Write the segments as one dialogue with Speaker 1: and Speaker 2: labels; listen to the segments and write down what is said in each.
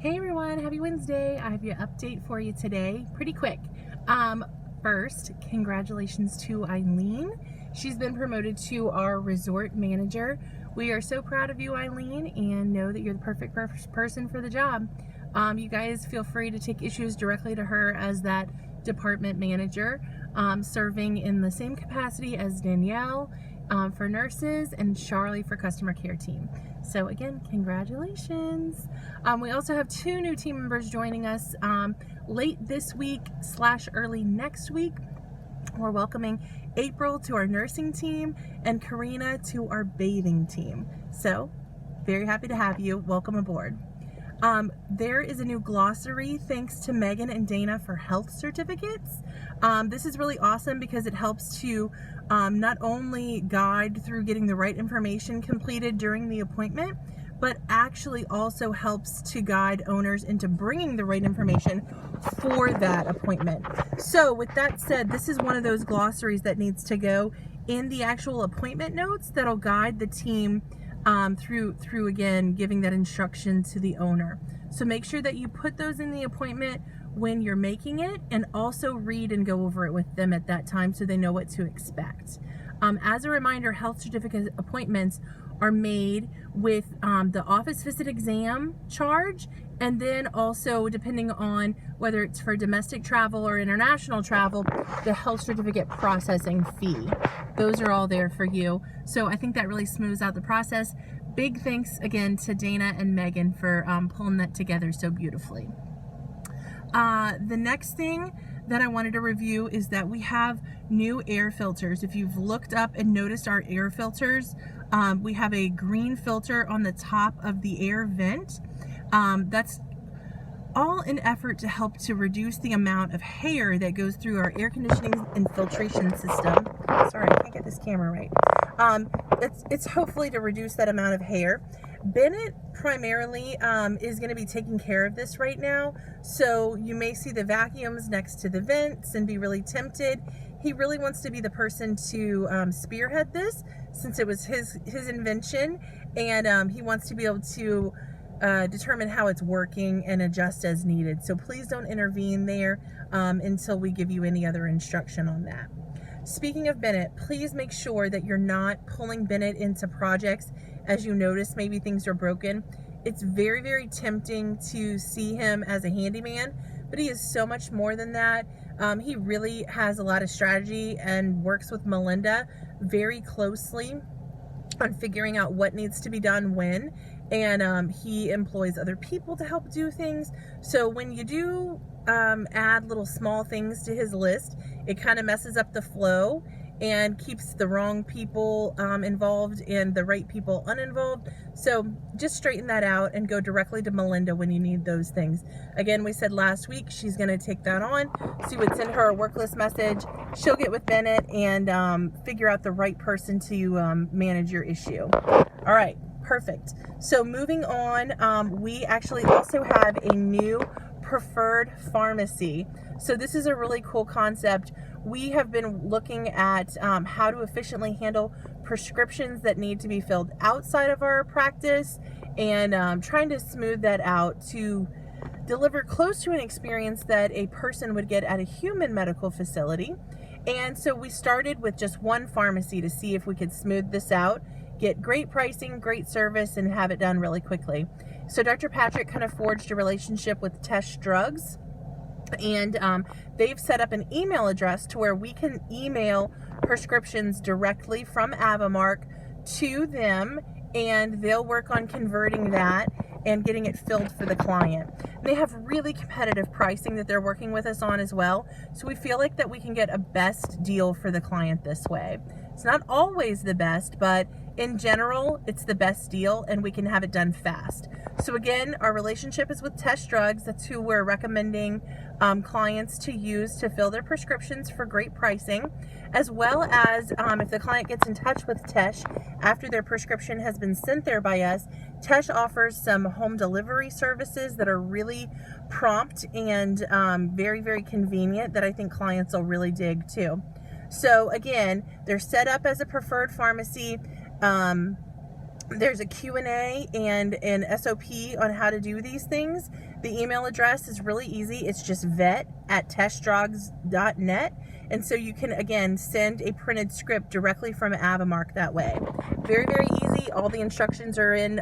Speaker 1: Hey everyone, happy Wednesday. I have your update for you today, pretty quick. First, congratulations to Eileen. She's been promoted to our resort manager. We are so proud of you, Eileen, and know that you're the perfect person for the job. You guys feel free to take issues directly to her as that department manager, serving in the same capacity as Danielle for nurses and Charlie for customer care team. So again, congratulations. We also have 2 new team members joining us late this week / early next week. We're welcoming April to our nursing team and Karina to our bathing team. So very happy to have you. Welcome aboard. There is a new glossary thanks to Megan and Dana for health certificates. This is really awesome because it helps to not only guide through getting the right information completed during the appointment, but actually also helps to guide owners into bringing the right information for that appointment. So with that said, this is one of those glossaries that needs to go in the actual appointment notes that'll guide the team through again giving that instruction to the owner. So make sure that you put those in the appointment when you're making it, and also read and go over it with them at that time so they know what to expect. As a reminder, health certificate appointments are made with the office visit exam charge, and then also, depending on whether it's for domestic travel or international travel, the health certificate processing fee. Those are all there for you. So I think that really smooths out the process. Big thanks again to Dana and Megan for pulling that together so beautifully. The next thing that I wanted to review is that we have new air filters. If you've looked up and noticed our air filters, we have a green filter on the top of the air vent. That's all in effort to help to reduce the amount of hair that goes through our air conditioning and filtration system. Sorry, I can't get this camera right. It's hopefully to reduce that amount of hair. Bennett primarily is going to be taking care of this right now, so you may see the vacuums next to the vents and be really tempted. He really wants to be the person to spearhead this, since it was his invention, and he wants to be able to determine how it's working and adjust as needed. So please don't intervene there until we give you any other instruction on that. Speaking of Bennett, please make sure that you're not pulling Bennett into projects as you notice maybe things are broken. It's very, very tempting to see him as a handyman, but he is so much more than that. He really has a lot of strategy and works with Melinda very closely on figuring out what needs to be done when, and he employs other people to help do things. So when you do add little small things to his list, it kind of messes up the flow and keeps the wrong people involved and the right people uninvolved. So just straighten that out and go directly to Melinda when you need those things. Again, we said last week she's going to take that on, so you would send her a work list message. She'll get with Bennett and figure out the right person to manage your issue. All right, perfect. So moving on, we actually also have a new preferred pharmacy. So this is a really cool concept. We have been looking at how to efficiently handle prescriptions that need to be filled outside of our practice, and trying to smooth that out to deliver close to an experience that a person would get at a human medical facility. And so we started with just one pharmacy to see if we could smooth this out, get great pricing, great service, and have it done really quickly. So Dr. Patrick kind of forged a relationship with Tesh Drugs, and they've set up an email address to where we can email prescriptions directly from Avamark to them, and they'll work on converting that and getting it filled for the client. They have really competitive pricing that they're working with us on as well, so we feel like that we can get a best deal for the client this way. It's not always the best, but in general, it's the best deal, and we can have it done fast. So again, our relationship is with Tesh Drugs. That's who we're recommending clients to use to fill their prescriptions for great pricing, as well as if the client gets in touch with Tesh after their prescription has been sent there by us, Tesh offers some home delivery services that are really prompt and very, very convenient that I think clients will really dig too. So again, they're set up as a preferred pharmacy. There's a Q&A and an SOP on how to do these things. The email address is really easy. It's just vet@testdrogs.net. And so you can, again, send a printed script directly from Avamark that way. Very, very easy. All the instructions are in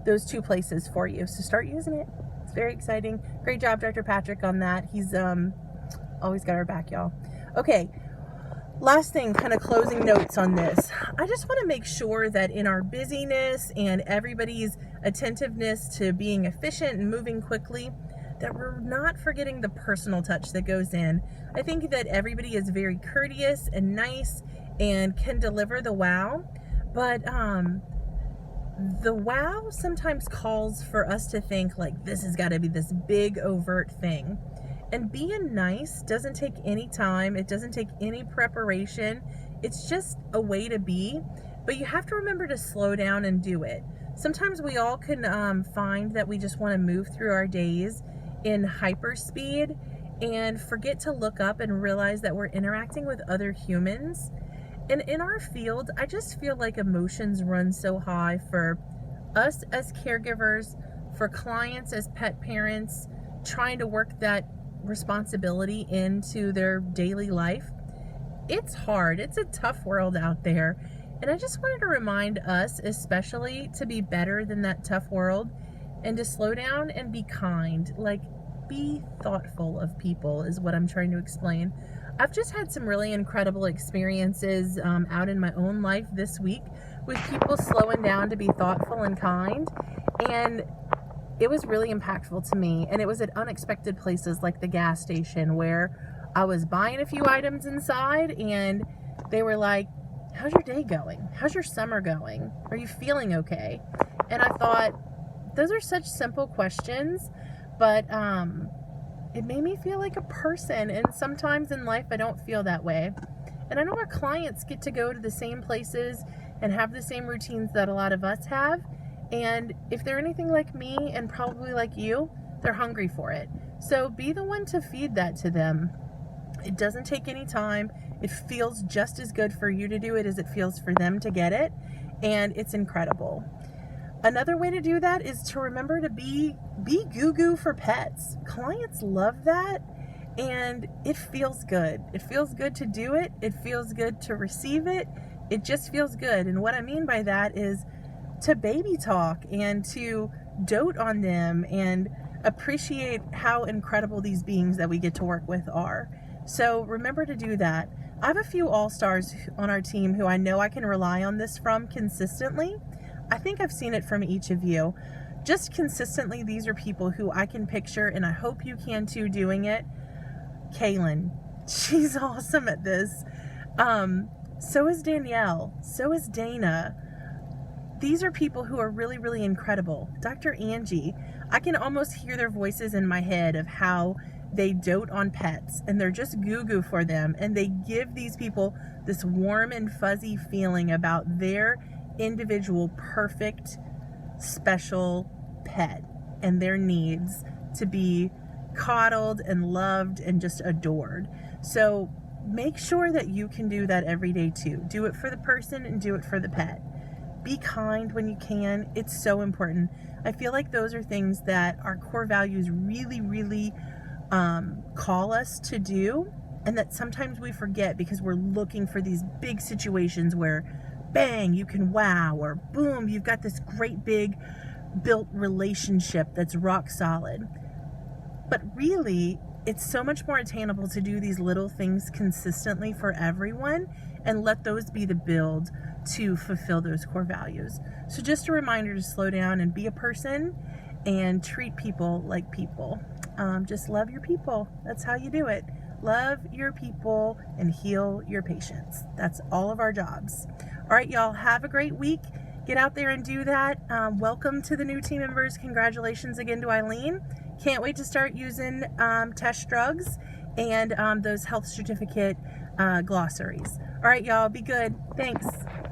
Speaker 1: those two places for you. So start using it. It's very exciting. Great job, Dr. Patrick, on that. He's always got our back, y'all. Okay. Last thing, kind of closing notes on this. I just want to make sure that in our busyness and everybody's attentiveness to being efficient and moving quickly, that we're not forgetting the personal touch that goes in. I think that everybody is very courteous and nice and can deliver the wow, but the wow sometimes calls for us to think like this has got to be this big overt thing. And being nice doesn't take any time. It doesn't take any preparation. It's just a way to be. But you have to remember to slow down and do it. Sometimes we all can find that we just want to move through our days in hyper speed and forget to look up and realize that we're interacting with other humans. And in our field, I just feel like emotions run so high for us as caregivers, for clients as pet parents, trying to work that responsibility into their daily life. It's hard. It's a tough world out there. And I just wanted to remind us, especially, to be better than that tough world and to slow down and be kind. Like, be thoughtful of people is what I'm trying to explain. I've just had some really incredible experiences out in my own life this week with people slowing down to be thoughtful and kind. And it was really impactful to me, and it was at unexpected places like the gas station where I was buying a few items inside and they were like, how's your day going? How's your summer going? Are you feeling okay? And I thought, those are such simple questions, but it made me feel like a person, and sometimes in life I don't feel that way. And I know our clients get to go to the same places and have the same routines that a lot of us have. And if they're anything like me and probably like you, they're hungry for it. So be the one to feed that to them. It doesn't take any time. It feels just as good for you to do it as it feels for them to get it. And it's incredible. Another way to do that is to remember to be goo-goo for pets. Clients love that. And it feels good. It feels good to do it. It feels good to receive it. It just feels good. And what I mean by that is to baby talk and to dote on them and appreciate how incredible these beings that we get to work with are. So remember to do that. I have a few all-stars on our team who I know I can rely on this from consistently. I think I've seen it from each of you. Just consistently, these are people who I can picture, and I hope you can too, doing it. Kaylin, she's awesome at this. So is Danielle. So is Dana. These are people who are really, really incredible. Dr. Angie, I can almost hear their voices in my head of how they dote on pets and they're just goo-goo for them. And they give these people this warm and fuzzy feeling about their individual, perfect, special pet and their needs to be coddled and loved and just adored. So make sure that you can do that every day too. Do it for the person and do it for the pet. Be kind when you can. It's so important. I feel like those are things that our core values really, really call us to do, and that sometimes we forget because we're looking for these big situations where bang, you can wow, or boom, you've got this great big built relationship that's rock solid. But really, it's so much more attainable to do these little things consistently for everyone and let those be the build to fulfill those core values. So just a reminder to slow down and be a person and treat people like people. Just love your people. That's how you do it. Love your people and heal your patients. That's all of our jobs. All right, y'all, have a great week. Get out there and do that. Welcome to the new team members. Congratulations again to Eileen. Can't wait to start using Test Drugs and those health certificate glossaries. All right, y'all, be good. Thanks.